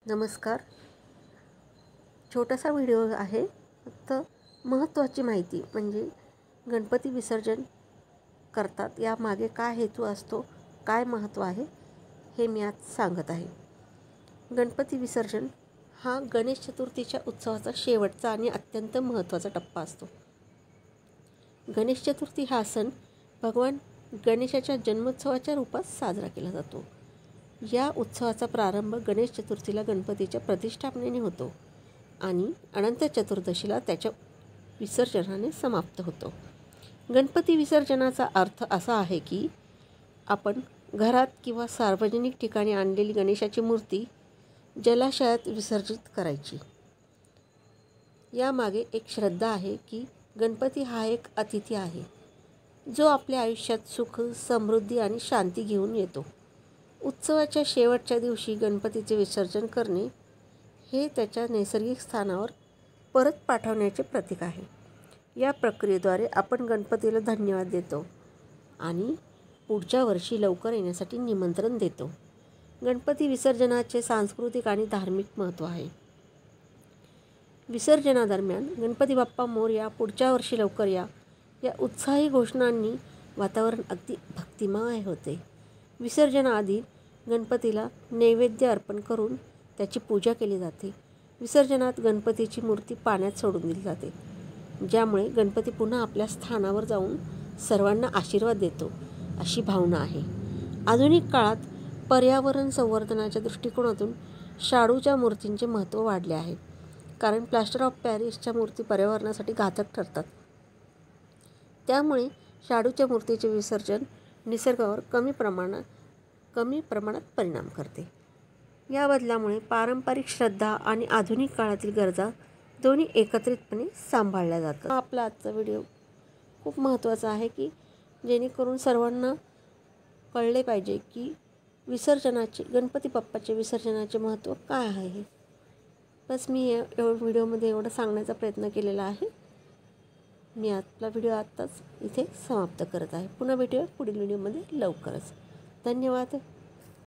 नमस्कार. छोटासा व्हिडिओ आहे. फक्त महत्त्वाची माहिती म्हणजे गणपती विसर्जन करतात यामागे काय हेतू असतो, काय महत्त्व आहे हे मी आज सांगत आहे. गणपती विसर्जन हा गणेश चतुर्थीच्या उत्सवाचा शेवटचा आणि अत्यंत महत्त्वाचा टप्पा असतो. गणेश चतुर्थी हा सण भगवान गणेशाच्या जन्मोत्सवाच्या रूपात साजरा केला जातो. या उत्सवाचा प्रारंभ गणेश चतुर्थीला गणपतीच्या प्रतिष्ठापनेने होतो आणि अनंत चतुर्दशीला त्याच्या विसर्जनाने समाप्त होतो. गणपती विसर्जनाचा अर्थ असा आहे की आपण घरात किंवा सार्वजनिक ठिकाणी आणलेली गणेशाची मूर्ती जलाशयात विसर्जित करायची. यामागे एक श्रद्धा आहे की गणपती हा एक अतिथी आहे जो आपल्या आयुष्यात सुख, समृद्धी आणि शांती घेऊन येतो. उत्सवाच्या शेवटच्या दिवशी गणपतीचे विसर्जन करणे हे त्याच्या नैसर्गिक स्थानावर परत पाठवण्याचे प्रतीक आहे. या प्रक्रियेद्वारे आपण गणपतीला धन्यवाद देतो आणि पुढच्या वर्षी लवकर येण्यासाठी निमंत्रण देतो. गणपती विसर्जनाचे सांस्कृतिक आणि धार्मिक महत्त्व आहे. विसर्जनादरम्यान गणपती बाप्पा मोरया, पुढच्या वर्षी लवकर या उत्साही घोषणांनी वातावरण अगदी भक्तिमय होते. विसर्जनाआधी गणपतीला नैवेद्य अर्पण करून त्याची पूजा केली जाते. विसर्जनात गणपतीची मूर्ती पाण्यात सोडून दिली जाते, ज्यामुळे गणपती पुन्हा आपल्या स्थानावर जाऊन सर्वांना आशीर्वाद देतो अशी भावना आहे. आधुनिक काळात पर्यावरण संवर्धनाच्या दृष्टिकोनातून शाडूच्या मूर्तींचे महत्त्व वाढले आहे, कारण प्लास्टर ऑफ पॅरिसच्या मूर्ती पर्यावरणासाठी घातक ठरतात. त्यामुळे शाडूच्या मूर्तीचे विसर्जन निसर्गावर कमी प्रमाणात परिणाम करते. या बदलामुळे पारंपरिक श्रद्धा आणि आधुनिक काळातील गरजा दोन्ही एकत्रितपणे सांभाळल्या जातात. आपला आजचा व्हिडिओ खूप महत्त्वाचा आहे की जेणेकरून सर्वांना कळले पाहिजे की गणपती बाप्पाचे विसर्जनाचे महत्त्व काय आहे. बस मी व्हिडिओमध्ये एवढं सांगण्याचा प्रयत्न केलेला आहे. मी आपला व्हिडिओ आत्ताच इथे समाप्त करत आहे. पुन्हा भेटूया पुढील व्हिडिओमध्ये लवकरच. धन्यवाद.